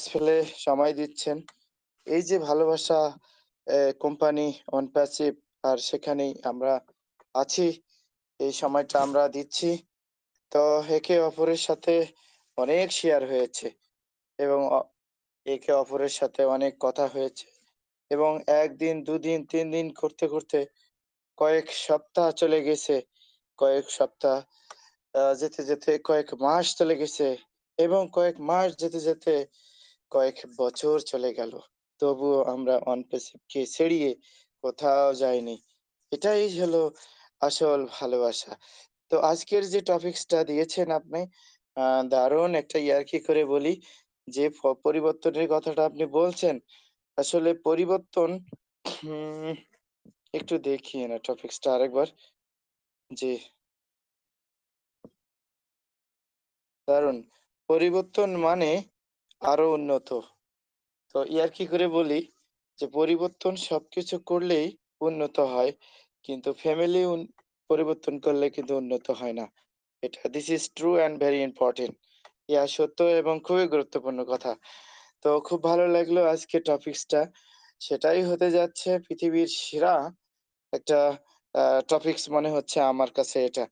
ফেলে সময় দিচ্ছেন। এই যে ভালোবাসা কোম্পানি অনপ্যাসিভ আর সেখানেই আমরা আছি। এই সময়টা আমরা দিচ্ছি। তো একে অপরের সাথে অনেক শেয়ার হয়েছে এবং একে অপরের সাথে অনেক কথা হয়েছে এবং ১ দিন, ২ দিন, ৩ দিন করতে কয়েক সপ্তাহ চলে গেছে। কয়েক সপ্তাহ যেতে কয়েক মাস চলে গেছে এবং কয়েক মাস যেতে কয়েক বছর চলে গেল। তবুও আমরা অনপেসিভকে ছেড়িয়ে কোথাও যাইনি। এটাই হলো আসল ভালোবাসা। তো আজকের যে টপিকসটা দিয়েছেন আপনি, আ দারুণ একটা ইয়ার্কি করে বলি যে পরিবর্তনের কথাটা আপনি বলছেন, আসলে পরিবর্তন হুম, একটু দেখি না টপিকসটা আরেকবার। জি, দারুণ। পরিবর্তন মানে আরো উন্নত। তো ইয়ার্কি করে বলি যে পরিবর্তন সবকিছু করলেই উন্নত হয়। কিন্তু ফ্যামিলি পরিবর্তন করলে কিন্তু উন্নত হয় না। এটা this is true and very important. Yeah সত্য এবং খুবই গুরুত্বপূর্ণ কথা। তো খুব ভালো লাগলো আজকের টপিকসটা। সেটাই হতে যাচ্ছে পৃথিবীর সেরা একটা আ টপিকস মনে হচ্ছে আমার কাছে এটা।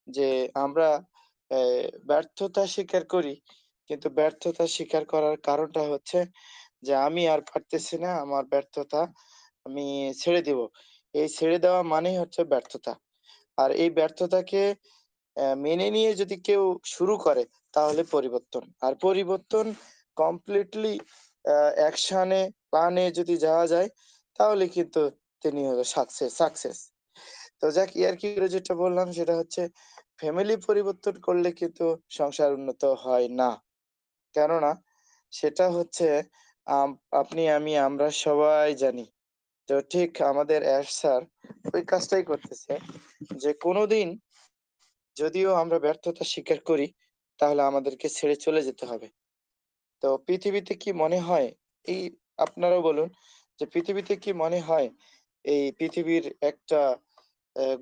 যে আমরা অ্যা ব্যর্থতা স্বীকার করি। কিন্তু ব্যর্থতা স্বীকার করার কারণটা হচ্ছে যে আমি আর পারতেছি না, আমার ব্যর্থতা আমি ছেড়ে দিব। এই ছেড়ে দেওয়া মানেই হচ্ছে ব্যর্থতা। আর এই ব্যর্থতাকে মেনে নিয়ে যদি কেউ শুরু করে তাহলে পরিবর্তন। আর পরিবর্তন কমপ্লিটলি অ্যাকশন এ প্ল্যান এ যদি যাওয়া যায় তাহলে কিন্তু তিনি হলো সাকসেস। তো যাক ইয়ার্কি করে যেটা বললাম সেটা হচ্ছে ফ্যামিলি পরিবর্তন করলে কিন্তু সংসার উন্নত হয় না। কেননা সেটা হচ্ছে আম আপনি, আমি, আমরা সবাই জানি। তো ঠিক আমাদের স্যার ওই কাজটাই করতেছে যে কোনদিন যদিও আমরা ব্যর্থতা স্বীকার করি, তাহলে আমাদেরকে ছেড়ে চলে যেতে হবে। তো পৃথিবীতে কি মনে হয় এই আপনারাও বলুন যে পৃথিবীতে কি মনে হয় এই পৃথিবীর একটা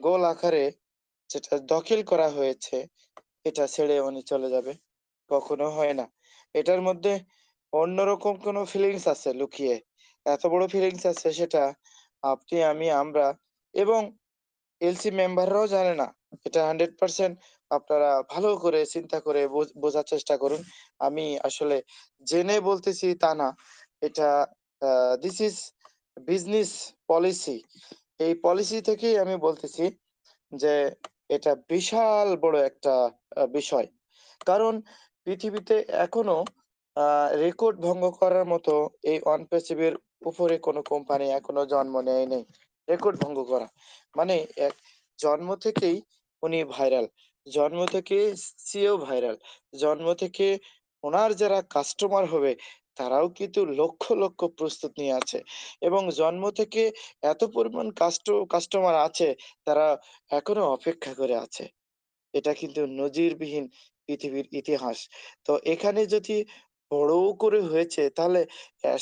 গোল আকারে যেটা দখিল করা হয়েছে, এটা ছেড়ে উনি চলে যাবে? কখনো হয় না। এটার মধ্যে অন্যরকম কোনো ফিলিংস আছে লুকিয়ে। এত বড় ফিলিংস আছে সেটা আপনি, আমি, আমরা এবং এলসি মেম্বাররাও জানে না। এটা 100% আপনারা ভালো করে চিন্তা করে বোঝার চেষ্টা করুন। আমি আসলে জেনে বলতেছি তা না। এটা আ দিস ইস বিজনেস পলিসি। এই পলিসি থেকেই আমি বলতেছি যে এটা বিশাল বড় একটা বিষয়। কারণ পৃথিবীতে এখনো আ রেকর্ড ভঙ্গ করার মতো এই অনপ্যাসিভ এর উপরে কোনো কোম্পানি এখনো জন্ম নেয় নাই। রেকর্ড ভঙ্গ করা। মানে এক জন্ম থেকেই উনি ভাইরাল। জন্ম থেকে সেও ভাইরাল। জন্ম থেকে উনার যারা কাস্টমার হবে তারাও কিন্তু লক্ষ প্রস্তুত নিয়ে আছে। এবং জন্ম থেকে এত পরিমাণ কাস্টমার আছে তারা এখনো অপেক্ষা করে আছে। এটা কিন্তু নজিরবিহীন পৃথিবীর ইতিহাস। তো এখানে যদি বড় করে হয়েছে তাহলে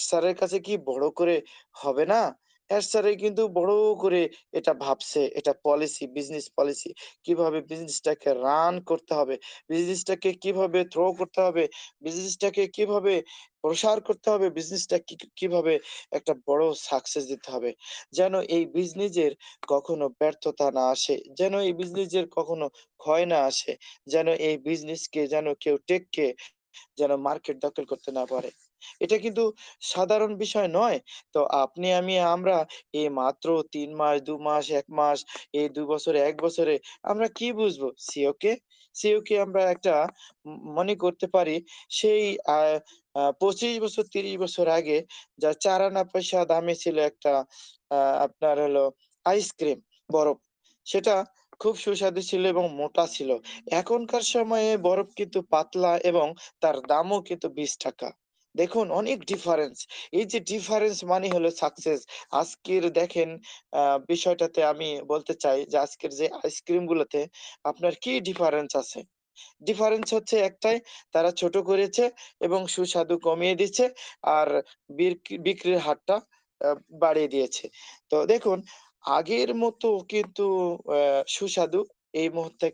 স্যারের কাছে কি বড় করে হবে না? স্যারে কিন্তু বড় করে এটা ভাবছে। এটা পলিসি, বিজনেস পলিসি। কিভাবে বিজনেসটাকে রান করতে হবে, বিজনেসটাকে কিভাবে থ্রো করতে হবে, বিজনেসটাকে কিভাবে প্রসার করতে হবে, বিজনেসটা কিভাবে একটা বড় সাকসেস দিতে হবে। যেন এই বিজনেসের কখনো ব্যর্থতা না আসে। যেন এই বিজনেসের কখনো ক্ষয় না আসে। যেন এই বিজনেসকে যেন কেউ টেক্কে যেন মার্কেট দখল করতে না পারে। এটা কিন্তু সাধারণ বিষয় নয়। তো আপনি, আমি, আমরা এই মাত্র ৩ মাস, ২ মাস, ১ মাস, এই ২ বছরে, ১ বছরে আমরা কি বুঝবো? সিইও কে? সিইও কে আমরা একটা মনে করতে পারি সেই আ আ ২৫ বছর, ৩০ বছর আগে যা ৪ আনা পয়সা দামে ছিল একটা আ আপনার হলো আইসক্রিম, বরফ। সেটা খুব সুস্বাদু ছিল এবং মোটা ছিল। এখনকার সময়ে বরফ কিন্তু পাতলা এবং তার দামও কিন্তু ৳২০। দেখুন অনেক ডিফারেন্স। এই যে ডিফারেন্স মানে হলো সাকসেস। আজকের দেখেন আ বিষয়টাতে আমি বলতে চাই যে আজকের যে আইসক্রিম গুলোতে আপনার কি ডিফারেন্স আছে? ডিফারেন্স হচ্ছে একটাই, তারা ছোট করেছে এবং সুস্বাদু কমিয়ে দিচ্ছে আর বিক্রির হারটা আ বাড়িয়ে দিয়েছে। তো দেখুন আগের মতো কিন্তু সুস্বাদু এই মুহূর্তে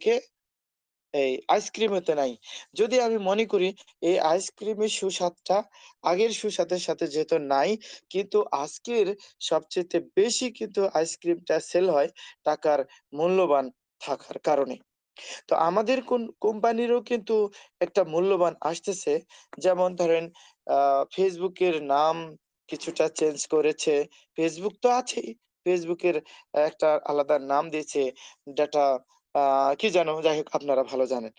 এই আইসক্রিমেতে নাই। যদি আমি মনে করি এই আইসক্রিমের সুস্বাদটা আগের সুস্বাদের সাথে যেহেতু নাই, কিন্তু আজকের সবচাইতে বেশি কিন্তু আইসক্রিমটা সেল হয় টাকার মূল্যবান থাকার কারণে। তো আমাদের কোম্পানিরও কিন্তু একটা মূল্যবান আসতেছে। যেমন ধরেন আ Facebook এর নাম কিছুটা চেঞ্জ করেছে। Facebook তো আছেই। Facebook এর একটা আলাদা নাম দিয়েছে। ডেটা আ কি যেন? যাই হোক আপনারা ভালো জানেন।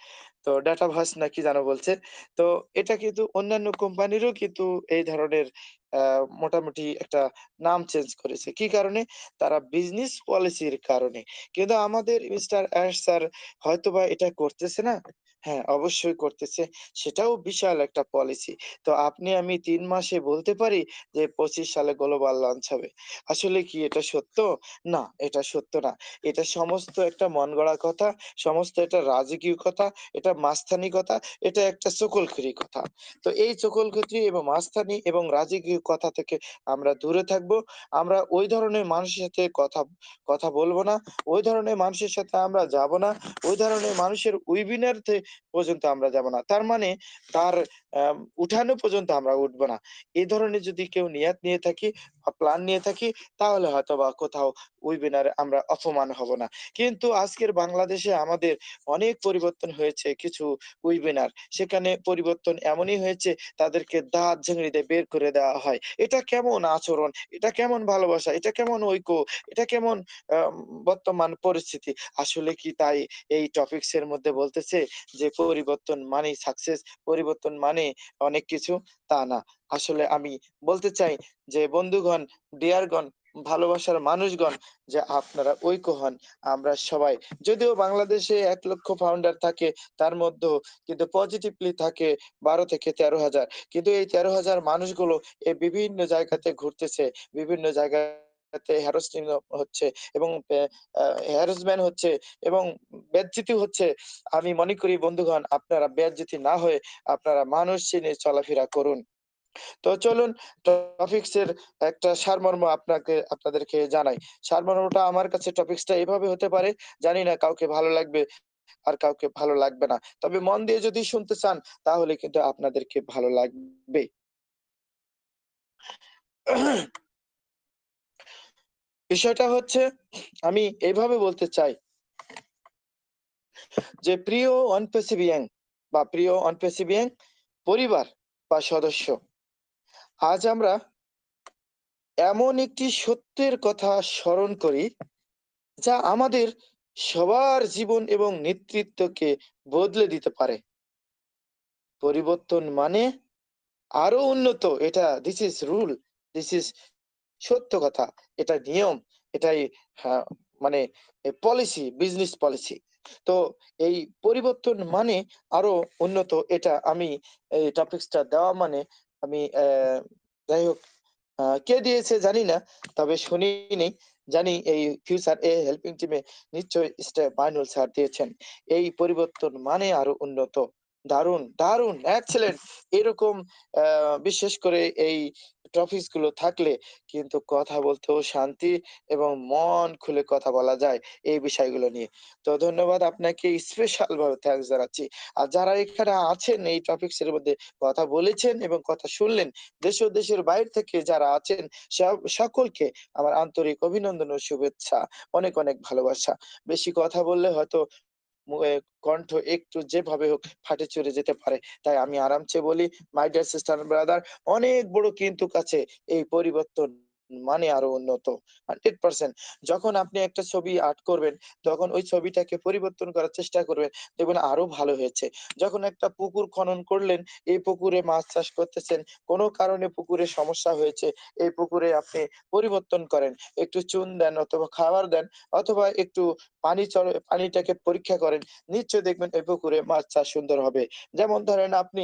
তো ডেটাভাস না কি যেন বলছে। তো এটা কিন্তু অন্যান্য কোম্পানিরও কিন্তু এই ধরনের আ মোটামুটি একটা নাম চেঞ্জ করেছে। কি কারণে? তারা বিজনেস পলিসির কারণে। কিন্তু আমাদের মিস্টার এস স্যার হয়তোবা এটা করতেছে না? হ্যাঁ, অবশ্যই করতেছে। সেটাও বিশাল একটা পলিসি। তো আপনি আমি ৩ মাসে বলতে পারি যে ২৫ সালে গ্লোবাল লঞ্চ হবে। আসলে কি এটা সত্য? না, এটা সত্য না। এটা সমস্ত একটা মন গড়া কথা, সমস্ত এটা রাজকীয় কথা, এটা মাস্তানি কথা, এটা একটা চকলখড়ি কথা। তো এই চকলখড়ি এবং মাস্তানি এবং রাজকীয় কথা থেকে আমরা দূরে থাকবো। আমরা ওই ধরনের মানুষের সাথে কথা বলব না। ওই ধরনের মানুষের সাথে আমরা যাব না। ওই ধরনের মানুষের webinar তে পর্যন্ত আমরা যাব না। তার মানে তার উঠানো পর্যন্ত আমরা উঠবো না। এ ধরনের যদি কেউ নিয়ত নিয়ে থাকি বা প্ল্যান নিয়ে থাকি তাহলে হয়তোবা কোথাও webinar এ আমরা অপমান হব না। কিন্তু আজকের বাংলাদেশে আমাদের অনেক পরিবর্তন হয়েছে কিছু webinar সেখানে পরিবর্তন এমনই হয়েছে তাদেরকে দাঁত চিংড়ি দিয়ে বের করে দেওয়া হয়। এটা কেমন আচরণ? এটা কেমন ভালোবাসা? এটা কেমন ঐক্য? এটা কেমন আম বর্তমান পরিস্থিতি? আসলে কি তাই এই টপিকস এর মধ্যে বলতেছে যে পরিবর্তন মানেই সাকসেস, পরিবর্তন মানে অনেক কিছু? তা না। আসলে আমি বলতে চাই যে বন্ধুগণ, ডিয়ারগণ, ভালোবাসার মানুষগণ যে আপনারা ঐক্য হন। আমরা সবাই যদিও বাংলাদেশে ১,০০,০০০ ফাউন্ডার থাকে তার মধ্যেও কিন্তু পজিটিভলি থাকে ১২ থেকে ১৩,০০০। কিন্তু এই ১৩,০০০ মানুষগুলো বিভিন্ন জায়গাতে ঘুরতেছে, বিভিন্ন জায়গাতে হ্যারাসিং হচ্ছে এবং হ্যারাসমেন্ট হচ্ছে এবং বেজ্জতি হচ্ছে। আমি মনে করি বন্ধুগণ আপনারা বেজ্জতি না হয়ে আপনারা মানুষ চিনে চলাফেরা করুন। তো চলুন টপিকস এর একটা সারমর্ম আপনাদেরকে জানাই। সারমর্মটা আমার কাছে টপিকসটা এভাবে হতে পারে, জানি না কাউকে ভালো লাগবে আর কাউকে ভালো লাগবে না। তবে মন দিয়ে যদি শুনতে চান তাহলে কিন্তু আপনাদেরকে ভালো লাগবে। বিষয়টা হচ্ছে আমি এভাবে বলতে চাই যে প্রিয় অনপেসিভিয়ান বা প্রিয় অনপেসিভিয়ান পরিবার বা সদস্য, আজ আমরা এমন একটি সত্যের কথা স্মরণ করি যা আমাদের সবার জীবন এবং নেতৃত্বকে বদলে দিতে পারে। পরিবর্তন মানে আরো উন্নত। এটা this is rule, this is সত্য কথা। এটা নিয়ম, এটাই হ্যাঁ, মানে পলিসি, বিজনেস পলিসি। তো এই পরিবর্তন মানে আরো উন্নত এটা আমি এই টপিকসটা দেওয়া মানে আমি যাই হোক কে দিয়েছে জানি না। তবে শুনিনি। জানি এই ফিউচার এ হেল্পিং টিমে নিশ্চয়ই মাইনুল স্যার দিয়েছেন। এই পরিবর্তন মানে আরো উন্নত। দারুণ, দারুণ! এক্সেলেন্ট! এরকম বিশেষ করে এই টপিকস গুলো থাকলে কিন্তু কথা বলতেও শান্তি এবং মন খুলে কথা বলা যায় এই বিষয়গুলো নিয়ে। তো ধন্যবাদ আপনাকে স্পেশাল ভাবে থ্যাংকস জানাচ্ছি। আর যারা এখানে আছেন এই টপিকস এর মধ্যে কথা বলেছেন এবং কথা শুনলেন, দেশ ও দেশের বাইরে থেকে যারা আছেন সকলকে আমার আন্তরিক অভিনন্দন ও শুভেচ্ছা। অনেক, অনেক ভালোবাসা। বেশি কথা বললে হয়তো মু এ কণ্ঠ একটু যেভাবে হোক ফাটে চলে যেতে পারে। তাই আমি আরামসে বলি, my dear sister and brother, অনেক বড় কিন্তু কাছে এই পরিবর্তন মানে আরো উন্নত। 100% যখন আপনি একটা ছবি আর্ট করবেন, তখন ওই ছবিটাকে পরিবর্তন করার চেষ্টা করবেন, দেখবেন আরো ভালো হয়েছে। যখন একটা পুকুর খনন করলেন, এই পুকুরে মাছ চাষ করতেছেন, কোনো কারণে পুকুরে সমস্যা হয়েছে, এই পুকুরে আপনি পরিবর্তন করেন। একটু চুন দেন অথবা খাবার দেন অথবা একটু পানিটাকে পরীক্ষা করেন। নিশ্চয়ই দেখবেন এই পুকুরে মাছ চাষ সুন্দর হবে। যেমন ধরেন আপনি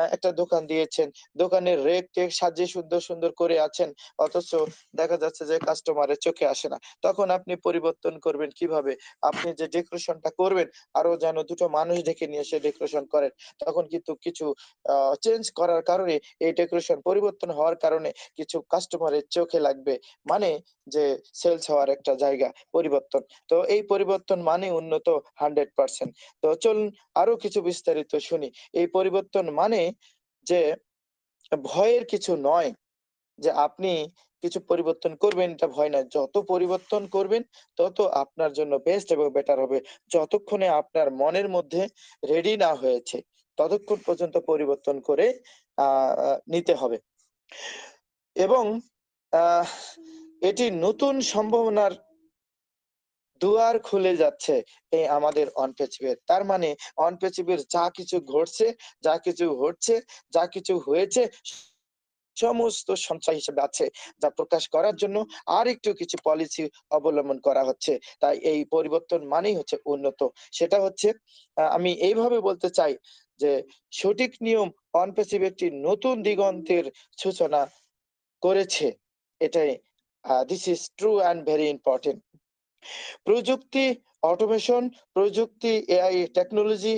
একটা দোকান দিয়েছেন। দোকানের রেক-টেক সাজিয়ে সুন্দর, সুন্দর করে আছেন। অথচ দেখা যাচ্ছে যে কাস্টমারের চোখে আসে না। তখন আপনি পরিবর্তন করবেন কিভাবে? আপনি যে ডেকোরেশনটা করবেন আরো যেন ২ টো মানুষ ডেকে নিয়ে এসে ডেকোরেশন করেন। তখন কিন্তু কিছু আ চেঞ্জ করার কারণে এই ডেকোরেশন পরিবর্তন হওয়ার কারণে কিছু কাস্টমারের চোখে লাগবে। মানে যে সেলস হওয়ার একটা জায়গা পরিবর্তন। তো এই পরিবর্তন মানে উন্নত 100%। তো চলুন আরো কিছু বিস্তারিত শুনি। এই পরিবর্তন মানে যে ভয়ের কিছু নয়। যে আপনি কিছু পরিবর্তন করবেন এটা ভয় নাই। যত পরিবর্তন করবেন তত আপনার জন্য বেস্ট এবং বেটার হবে। যতক্ষণে আপনার মনের মধ্যে রেডি না হয়েছে, ততক্ষণ পর্যন্ত পরিবর্তন করে আ আ নিতে হবে। এবং আহ এটি নতুন সম্ভাবনার দুয়ার খুলে যাচ্ছে এই আমাদের অনপ্যাচিভের। তার মানে অনপ্যাচিভের যা কিছু ঘটছে, যা কিছু হচ্ছে, যা কিছু হয়েছে সমস্ত সঞ্চয় হিসেবে আছে। যা প্রকাশ করার জন্য আরেকটু কিছু পলিসি অবলম্বন করা হচ্ছে। তাই এই পরিবর্তন মানেই হচ্ছে উন্নত। সেটা হচ্ছে আমি এইভাবে বলতে চাই যে সঠিক নিয়ম অনপ্যাসিভ একটি নতুন দিগন্তের সূচনা করেছে। এটাই this is true and very important. প্রযুক্তি, অটোমেশন, প্রযুক্তি, এআই টেকনোলজি,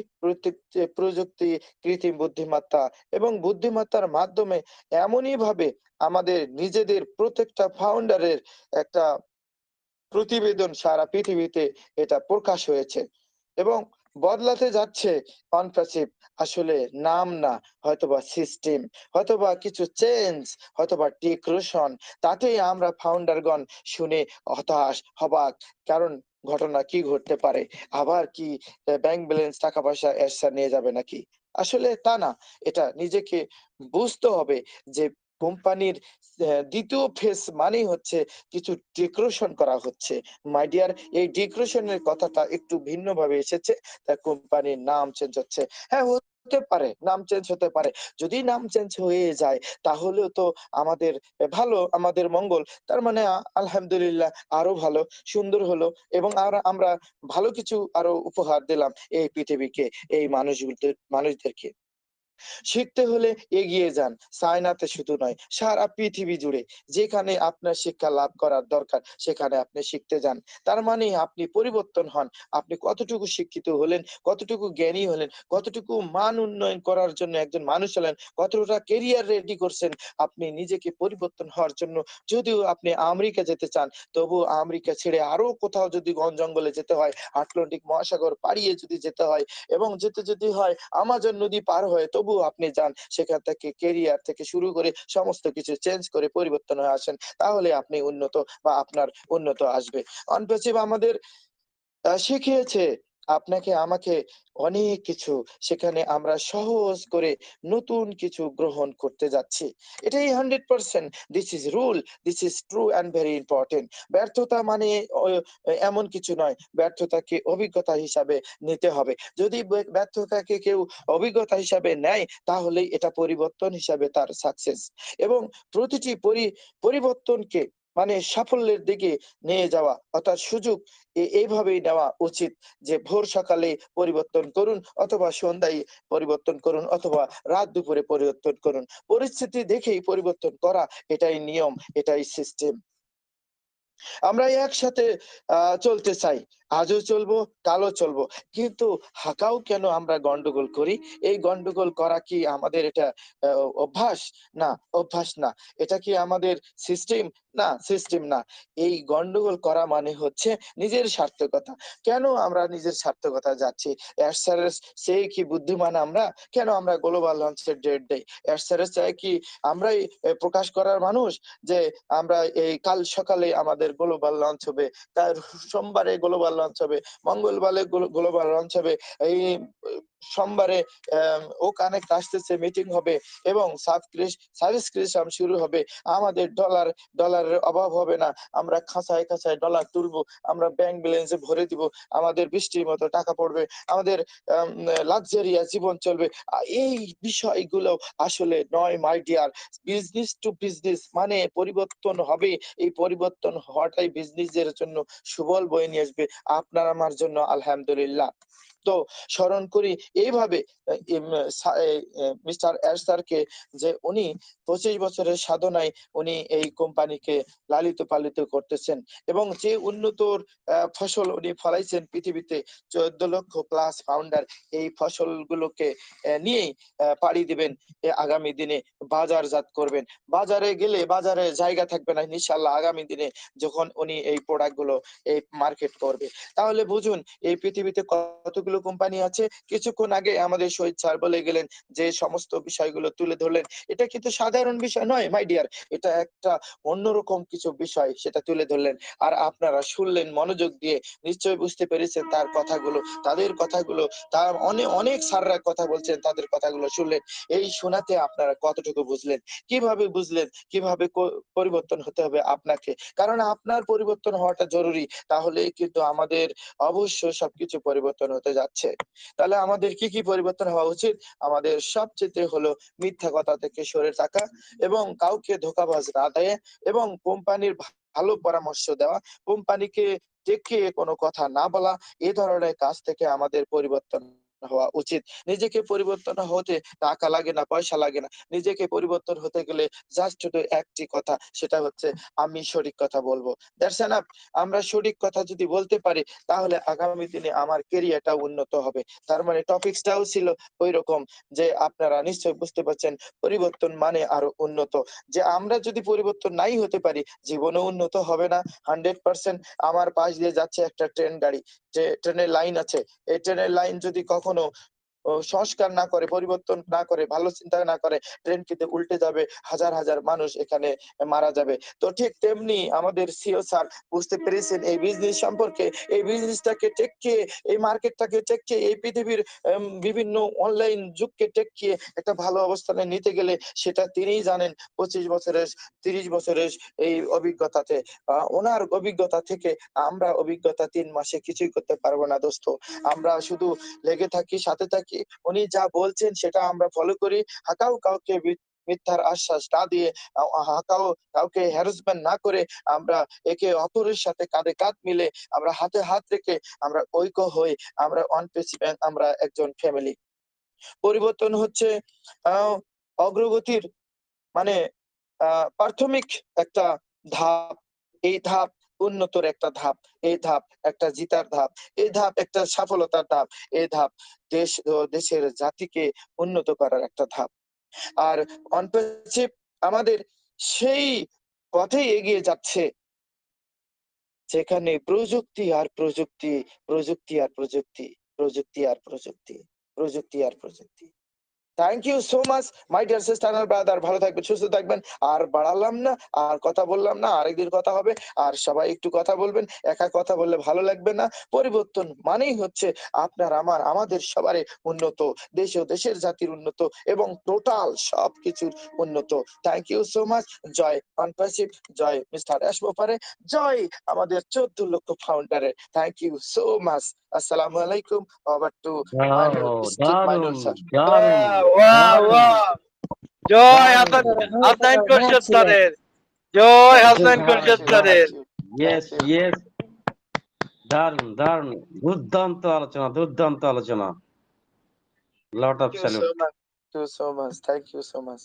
প্রযুক্তি, কৃত্রিম বুদ্ধিমত্তা এবং বুদ্ধিমত্তার মাধ্যমে এমনইভাবে আমাদের নিজেদের প্রত্যেকটা ফাউন্ডারের একটা প্রতিবেদন সারা পৃথিবীতে এটা প্রকাশ হয়েছে এবং বদলাতে যাচ্ছে অনপ্যাসিভ আসলে নাম না, হয়তোবা সিস্টেম, হয়তোবা কিছু চেঞ্জ, হয়তোবা ডেকোরেশন। তাতেই আমরা ফাউন্ডারগণ শুনে হতাশ, হবাক। কারণ ঘটনা কি ঘটতে পারে? আবার কি ব্যাংক ব্যালেন্স টাকা-পয়সা এরশা নিয়ে যাবে নাকি? আসলে তা না। এটা নিজেকে বুঝতে হবে যে কোম্পানির ২য় ফেজ মানেই হচ্ছে কিছু ডেকোরেশন করা হচ্ছে। মাই ডিয়ার এই ডেকোরেশন এর কথাটা একটু ভিন্নভাবে এসেছে। তাই কোম্পানির নাম চেঞ্জ হচ্ছে। হ্যাঁ, হতে পারে, নাম চেঞ্জ হতে পারে। যদি নাম চেঞ্জ হয়ে যায় তাহলেও তো আমাদের ভালো, আমাদের মঙ্গল। তার মানে আলহামদুলিল্লাহ আরো ভালো, সুন্দর হলো এবং আমরা ভালো কিছু আরো উপহার দিলাম এই পৃথিবীকে, এই মানুষদেরকে। শিখতে হলে এগিয়ে যান। চায়নাতে শুধু নয়, সারা পৃথিবী জুড়ে যেখানে আপনার শিক্ষা লাভ করার দরকার সেখানে আপনি শিখতে যান। তার মানে আপনি পরিবর্তন হন। আপনি কতটুকু শিক্ষিত হলেন, কতটুকু জ্ঞানী হলেন, কতটুকু মান উন্নয়ন করার জন্য একজন মানুষ হলেন, কতটা কেরিয়ার রেডি করছেন আপনি নিজেকে পরিবর্তন হওয়ার জন্য। যদিও আপনি আমেরিকা যেতে চান, তবুও আমেরিকা ছেড়ে আরো কোথাও যদি বন জঙ্গলে যেতে হয়, আটলান্টিক মহাসাগর পাড়িয়ে যদি যেতে হয় এবং যেতে যদি হয় আমাজন নদী পার হয়ে তবুও আপনি যান। সেখান থেকে কেরিয়ার থেকে শুরু করে সমস্ত কিছু চেঞ্জ করে পরিবর্তন হয়ে আসেন। তাহলে আপনি উন্নত বা আপনার উন্নত আসবে। অনপ্যাসিভ আমাদের শিখিয়েছে আপনাকে আমাকে অনেক কিছু। সেখানে আমরা সহজ করে নতুন কিছু গ্রহণ করতে যাচ্ছি। এটাই 100% this is rule, this is true and very important. ব্যর্থতা মানে অ এমন কিছু নয়। ব্যর্থতাকে অভিজ্ঞতা হিসাবে নিতে হবে। যদি ব্যর্থতাকে কেউ অভিজ্ঞতা হিসাবে নেয় তাহলেই এটা পরিবর্তন হিসাবে তার সাকসেস এবং প্রতিটি পরিবর্তনকে মানে সাফল্যের দিকে নিয়ে যাওয়া অর্থাৎ সুযোগ এইভাবেই নেওয়া উচিত যে ভোর সকালে পরিবর্তন করুন অথবা সন্ধ্যায় পরিবর্তন করুন অথবা রাত দুপুরে পরিবর্তন করুন। পরিস্থিতি দেখেই পরিবর্তন করা এটাই নিয়ম, এটাই সিস্টেম। আমরা একসাথে চলতে চাই। আজও চলবো, কালও চলবো। কিন্তু হাঁকাও কেন আমরা গন্ডগোল করি? এই গন্ডগোল করা কি আমাদের এটা আ অভ্যাস? না, অভ্যাস না। এটা কি আমাদের সিস্টেম? না, সিস্টেম না। এই গন্ডগোল করা মানে হচ্ছে নিজের সার্থকতা। কেন আমরা নিজের সার্থকতায় যাচ্ছি? এরশারেস সে কি বুদ্ধিমান আমরা? কেন আমরা গ্লোবাল লঞ্চের ডেট দেই? এরশারেস চায় কি আমরাই প্রকাশ করার মানুষ? যে আমরা এই কাল সকালে আমাদের গ্লোবাল লঞ্চ হবে। তার সোমবারে গ্লোবাল লঞ্চ হবে। মঙ্গলবারে গ্লোবাল লঞ্চ হবে। এই সোমবারে ও কানেক্ট আসতেছে মিটিং হবে এবং সাবস্ক্রিপশন শুরু হবে। আমাদের ডলারের অভাব হবে না। আমরা খাঁচায়, খাঁচায় ডলার তুলবো। আমরা ব্যাংক ব্যালেন্সে ভরে দিব। আমাদের বৃষ্টির মতো টাকা পড়বে। আমাদের আম লাক্সারিয়াস জীবন চলবে। এই বিষয়গুলো আসলে নয় my dear. Business to business মানে পরিবর্তন হবে। এই পরিবর্তন হওয়াটাই বিজনেসের জন্য সুবল বয়ে নিয়ে আসবে। আপনার আমার জন্য আলহামদুলিল্লাহ। তো স্মরণ করি এইভাবে মিস্টার এশ স্যারকে, যে উনি ২৫ বছরের সাধনায় উনি এই কোম্পানিকে লালিত-পালিত করতেছেন এবং যে উন্নতর ফসল উনি ফলাইছেন পৃথিবীতে, ১৪,০০,০০০ প্লাস ফাউন্ডার এই ফসলগুলোকে নিয়েই পাড়ি দিবেন আগামী দিনে, বাজারজাত করবেন। বাজারে গেলে বাজারে জায়গা থাকবে না ইনশাআল্লাহ আগামী দিনে, যখন উনি এই প্রোডাক্ট গুলো এই মার্কেট করবে। তাহলে বুঝুন এই পৃথিবীতে কতগুলো কোম্পানি আছে। কিছুক্ষণ আগে আমাদের শহীদ স্যার বলে গেলেন যে সমস্ত বিষয়গুলো তুলে ধরলেন। এটা কিন্তু সাধারণ বিষয় নয় মাই ডিয়ার। এটা একটা অন্যরকম কিছু বিষয়, সেটা তুলে ধরলেন। আর আপনারা শুনলেন মনোযোগ দিয়ে, নিশ্চয়ই বুঝতে পেরেছেন তার কথাগুলো, তাদের কথাগুলো, তার অনেক স্যাররা কথা বলছেন, তাদের কথাগুলো শুনলেন। এই শোনাতে আপনারা কতটুকু বুঝলেন? কিভাবে বুঝলেন? কিভাবে পরিবর্তন হতে হবে আপনাকে? কারণ আপনার পরিবর্তন হওয়াটা জরুরি। তাহলেই কিন্তু আমাদের অবশ্যই সবকিছু পরিবর্তন হতে যাচ্ছে। তাহলে আমাদের কি পরিবর্তন হওয়া উচিত? আমাদের সবচাইতে হলো মিথ্যা কথা থেকে সরে থাকা এবং কাউকে ধোঁকাবাজ না দেয়া এবং কোম্পানির ভালো পরামর্শ দেওয়া, কোম্পানিকে দেখিয়ে কোনো কথা না বলা, এ ধরনের কাজ থেকে আমাদের পরিবর্তন হওয়া উচিত। নিজেকে পরিবর্তন হতে টাকা লাগে না, পয়সা লাগে না। নিজেকে পরিবর্তন হতে গেলে জাস্ট শুধু একটি কথা, সেটা হচ্ছে আমি সঠিক কথা বলবো। That's enough. আমরা সঠিক কথা যদি বলতে পারি তাহলে আগামী দিনে আমার ক্যারিয়ারটা উন্নত হবে। তার মানে টপিকসটাও ছিল ঐরকম, যে আপনারা নিশ্চয়ই বুঝতে পারছেন পরিবর্তন মানে আরো উন্নত। যে আমরা যদি পরিবর্তন নাই হতে পারি জীবনেও উন্নত হবে না। 100% আমার পাশ দিয়ে যাচ্ছে একটা ট্রেন গাড়ি, যে ট্রেনের লাইন আছে। এই ট্রেনের লাইন যদি কখনো সংস্কার না করে, পরিবর্তন না করে, ভালো চিন্তা না করে, ট্রেন কিন্তু উল্টে যাবে। হাজার মানুষ এখানে মারা যাবে। তো ঠিক তেমনি আমাদের সিও স্যার বুঝতে পেরেছেন এই বিজনেস সম্পর্কে। এই বিজনেসটাকে টেকিয়ে, এই মার্কেটটাকে টেকিয়ে, এই পৃথিবীর বিভিন্ন অনলাইন যুগকে টেকিয়ে একটা ভালো অবস্থানে নিতে গেলে সেটা তিনিই জানেন ২৫ বছরের, ৩০ বছরের এই অভিজ্ঞতাতে। উনার অভিজ্ঞতা থেকে আমরা অভিজ্ঞতা ৩ মাসে কিছুই করতে পারব না দোস্ত। আমরা শুধু লেগে থাকি, সাথে থাকি। উনি যা বলছেন সেটা আমরা ফলো করি। হাকাও কাউকে মিথ্যার আশ্বাস না দিয়ে, হাকাও কাউকে হ্যারাসমেন্ট না করে, আমরা একে অপরের সাথে কাঁধে কাঁধ মিলে, আমরা হাতে হাত রেখে, আমরা ঐক্য হই, আমরা ওয়ান পিস আমরা একজন ফ্যামিলি। পরিবর্তন হচ্ছে আ অগ্রগতির মানে আ প্রাথমিক একটা ধাপ। এই ধাপ উন্নতর একটা ধাপ। এই ধাপ একটা জিতার ধাপ। এই ধাপ একটা সফলতার ধাপ। এই ধাপ দেশের জাতিকে উন্নত করার একটা ধাপ। আর অন্টনশিপ আমাদের সেই পথেই এগিয়ে যাচ্ছে যেখানে প্রযুক্তি আর প্রযুক্তি, প্রযুক্তি আর প্রযুক্তি, প্রযুক্তি আর প্রযুক্তি, প্রযুক্তি আর প্রযুক্তি। Thank you so much my dear sister and brother, ভালো থাকবেন, সুস্থ থাকবেন। আর বাড়ালাম না, আর কথা বললাম না। আরেকদিন কথা হবে। আর সবাই একটু কথা বলবেন। একা কথা বললে ভালো লাগবে না। পরিবর্তন মানেই হচ্ছে আপনার, আমাদের সবারই উন্নত। দেশ ও দেশের জাতির উন্নত এবং টোটাল সবকিছুর উন্নত। Thank you so much. জয় কনপ্যাসিভ, জয় মিস্টার এশবোফারে, জয় আমাদের ১৪,০০,০০০ ফাউন্ডারের। Thank you so much. আসসালামু আলাইকুম। Over to Mainul, wow! স্টিক মাইনুল দারুণ, স্যার। দারুণ, ওয়াও! ওয়াও! দারুণ, ওয়াও! জয় দারুণ। হাসান খোরশেদ স্যারের। জয় Thank you, Hasan thank Khorshed you, স্যারের। thank you, thank yes, you. Yes. দারুণ, দারুণ। দুর্দান্ত আলোচনা, দুর্দান্ত আলোচনা। Lot of Thank you salute. so much. Thank you so much. Thank you so much.